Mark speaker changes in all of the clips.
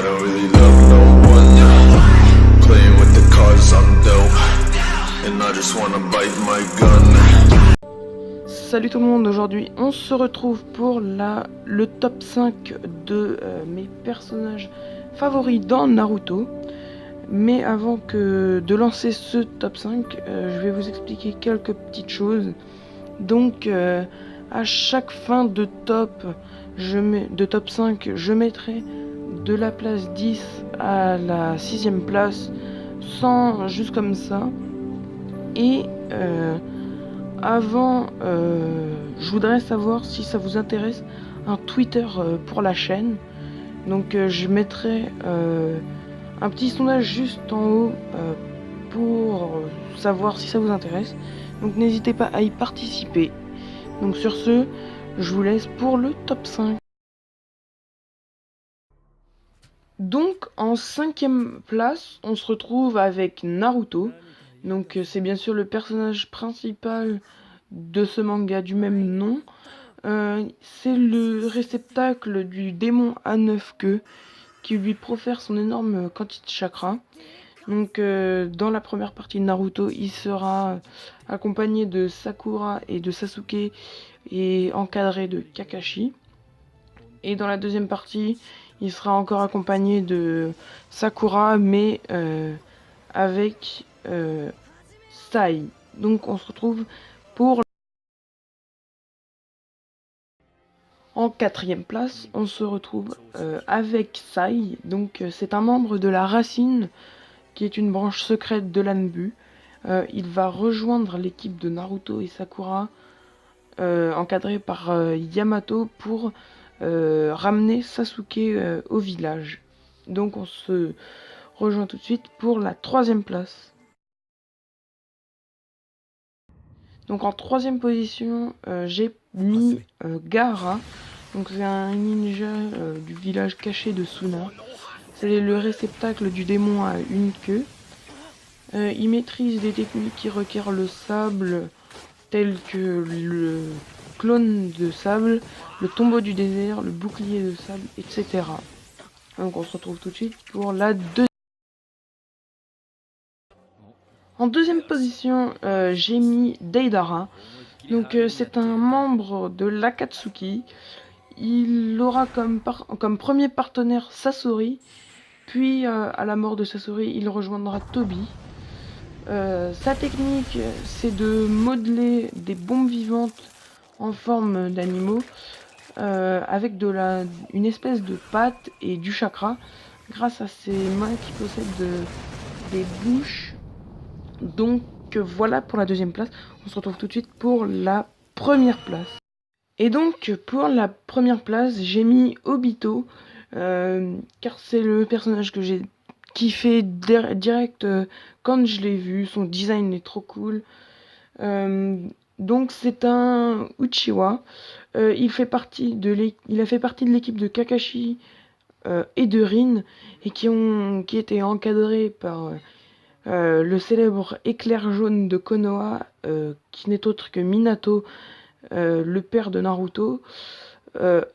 Speaker 1: I don't really love no one. Playing with the cards, I'm dope. And I just wanna bite my gun.
Speaker 2: Salut tout le monde, aujourd'hui on se retrouve pour le top 5 de mes personnages favoris dans Naruto. Mais avant de lancer ce top 5, je vais vous expliquer quelques petites choses. Donc à chaque fin de top 5, je mettrai de la place 10 à la 6ème place, juste comme ça. Et avant, je voudrais savoir si ça vous intéresse un Twitter pour la chaîne. Donc je mettrai un petit sondage juste en haut pour savoir si ça vous intéresse. Donc n'hésitez pas à y participer. Donc sur ce, je vous laisse pour le top 5. Donc en 5ème place, on se retrouve avec Naruto. Donc c'est bien sûr le personnage principal de ce manga du même nom. C'est le réceptacle du démon à 9 queues qui lui profère son énorme quantité de chakra. Donc dans la première partie de Naruto, il sera accompagné de Sakura et de Sasuke et encadré de Kakashi. Et dans la deuxième partie, il sera encore accompagné de Sakura, mais avec Sai. Donc on se retrouve pour... En 4ème place, on se retrouve avec Sai. Donc c'est un membre de la Racine, qui est une branche secrète de l'Anbu. Il va rejoindre l'équipe de Naruto et Sakura, encadré par Yamato, pour ramener Sasuke au village. Donc on se rejoint tout de suite pour la 3ème place. Donc en 3ème position, j'ai mis Gaara. Donc c'est un ninja du village caché de Suna. C'est le réceptacle du démon à une queue. Il maîtrise des techniques qui requièrent le sable, telles que le clone de sable, le tombeau du désert, le bouclier de sable, etc. Donc on se retrouve tout de suite pour la deuxième. En 2ème position, j'ai mis Deidara. Donc c'est un membre de l'Akatsuki. Il aura comme premier partenaire Sasori. Puis à la mort de Sasori, il rejoindra Toby. Sa technique, c'est de modeler des bombes vivantes en forme d'animaux avec une espèce de pâte et du chakra grâce à ses mains qui possèdent des bouches. Donc voilà pour la 2ème place. On se retrouve tout de suite pour la 1ère place. Et donc pour la 1ère place, j'ai mis Obito car c'est le personnage que j'ai kiffé direct quand je l'ai vu. Son design est trop cool. Donc c'est un Uchiwa. Il a fait partie de l'équipe de Kakashi et de Rin, et qui étaient encadrés par le célèbre éclair jaune de Konoha, qui n'est autre que Minato, le père de Naruto,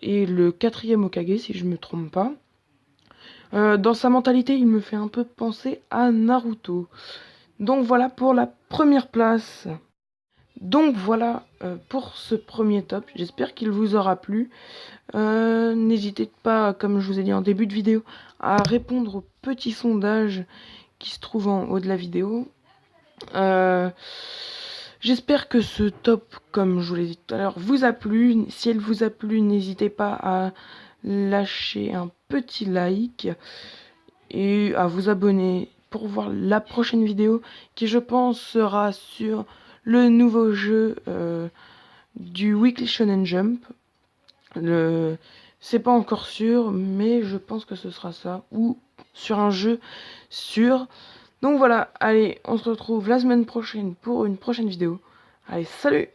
Speaker 2: et le 4e Hokage si je me trompe pas. Dans sa mentalité, il me fait un peu penser à Naruto. Donc voilà pour la 1ère place. Donc voilà pour ce premier top. J'espère qu'il vous aura plu. N'hésitez pas, comme je vous ai dit en début de vidéo, à répondre au petit sondage qui se trouve en haut de la vidéo. J'espère que ce top, comme je vous l'ai dit tout à l'heure, vous a plu. Si elle vous a plu, n'hésitez pas à lâcher un petit like et à vous abonner pour voir la prochaine vidéo qui, je pense, sera sur le nouveau jeu du Weekly Shonen Jump. C'est pas encore sûr, mais je pense que ce sera ça, ou sur un jeu sûr. Donc voilà, allez, on se retrouve la semaine prochaine pour une prochaine vidéo. Allez, salut!